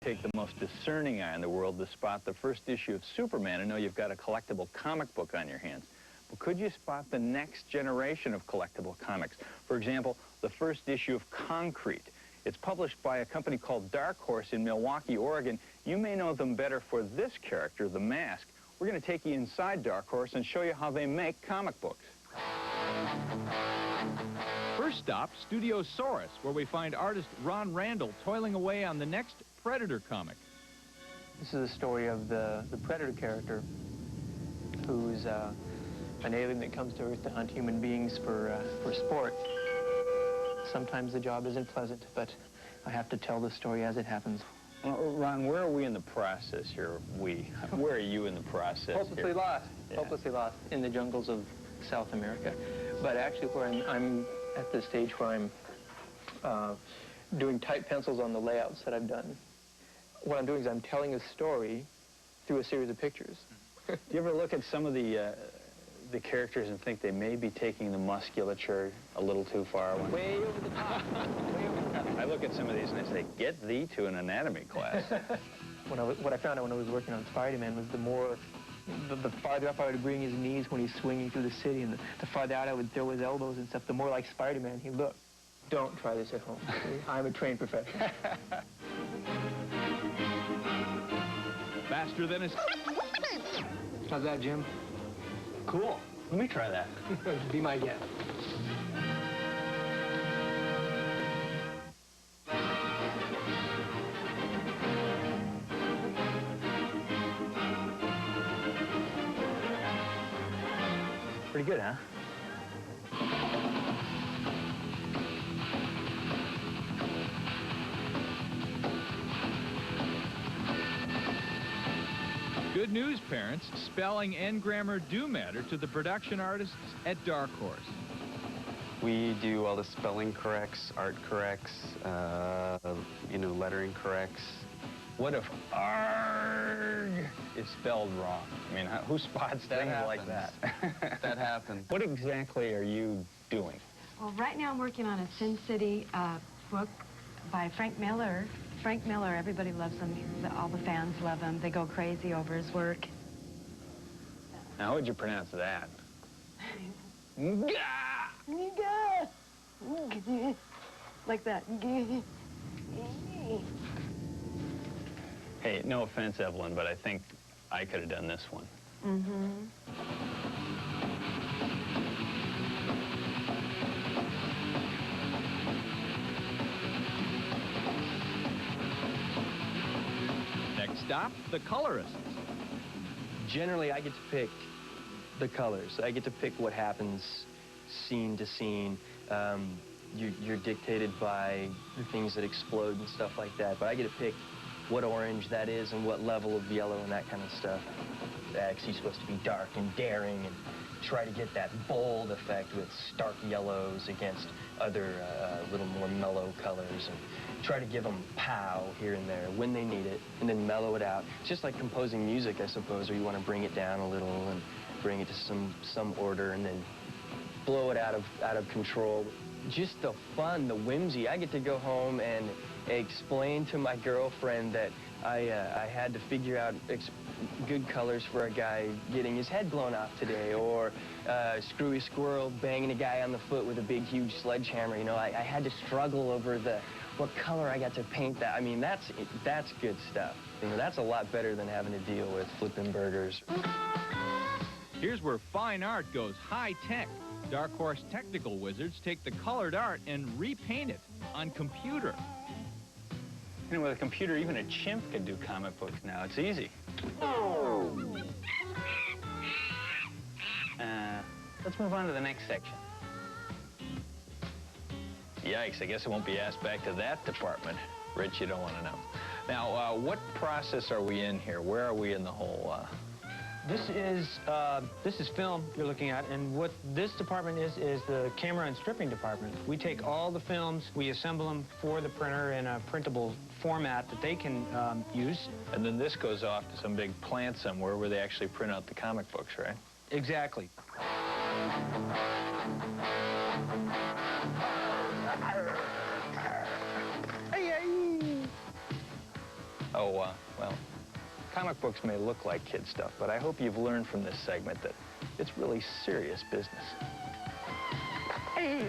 Take the most discerning eye in the world to spot the first issue of Superman and know you've got a collectible comic book on your hands. But could you spot the next generation of collectible comics? For example, the first issue of Concrete. It's published by a company called Dark Horse in Milwaukee, Oregon. You may know them better for this character, the Mask. We're going to take you inside Dark Horse and show you how they make comic books. First stop, Studio Saurus, where we find artist Ron Randall toiling away on the next Predator comic. This is the story of the Predator character, who's an alien that comes to Earth to hunt human beings for sport. Sometimes the job isn't pleasant, but I have to tell the story as it happens. Ron, where are we in the process here? Where are you in the process? Hopelessly lost. Yeah. Hopelessly lost in the jungles of South America. But actually, where I'm at the stage where I'm doing type pencils on the layouts that I've done. What I'm doing is I'm telling a story through a series of pictures. Do you ever look at some of the characters and think they may be taking the musculature a little too far? Way over the top. Way over the top. I look at some of these and I say, get thee to an anatomy class. What I found out when I was working on Spider-Man was the farther up I would bring his knees when he's swinging through the city, and the farther out I would throw his elbows and stuff, the more like Spider-Man he looked. Don't try this at home. I'm a trained professional. Faster than a... How's that, Jim? Cool. Let me try that. Be my guest. Pretty good, huh? Good news, parents. Spelling and grammar do matter to the production artists at Dark Horse. We do all the spelling corrects, art corrects, lettering corrects. What if ARG is spelled wrong? I mean, who spots things like that? That happens. What exactly are you doing? Well, right now I'm working on a Sin City book by Frank Miller. Frank Miller, everybody loves him. All the fans love him. They go crazy over his work. Now, how would you pronounce that? Like that. Hey, no offense, Evelyn, but I think I could have done this one. Mm-hmm. Next stop, the colorists. Generally, I get to pick the colors. I get to pick what happens scene to scene. You're dictated by the things that explode and stuff like that, but I get to pick what orange that is and what level of yellow and that kind of stuff. Actually supposed to be dark and daring and try to get that bold effect with stark yellows against other little more mellow colors, and try to give them pow here and there when they need it, and then mellow it out. It's just like composing music, I suppose, where you want to bring it down a little and bring it to some order and then blow it out of control. Just the fun, the whimsy. I get to go home and explain to my girlfriend that I had to figure out good colors for a guy getting his head blown off today, or Screwy Squirrel banging a guy on the foot with a big, huge sledgehammer. You know, I had to struggle over what color I got to paint that. I mean, that's good stuff. You know, that's a lot better than having to deal with flipping burgers. Here's where fine art goes high-tech. Dark Horse technical wizards take the colored art and repaint it on computer. You know, with a computer, even a chimp can do comic books now. It's easy. Let's move on to the next section. Yikes, I guess I won't be asked back to that department. Rich, you don't want to know. Now, what process are we in here? Where are we in the whole... This is film you're looking at, and what this department is the camera and stripping department. We take all the films, we assemble them for the printer in a printable format that they can use. And then this goes off to some big plant somewhere where they actually print out the comic books, right? Exactly. Well, comic books may look like kid stuff, but I hope you've learned from this segment that it's really serious business. Hey,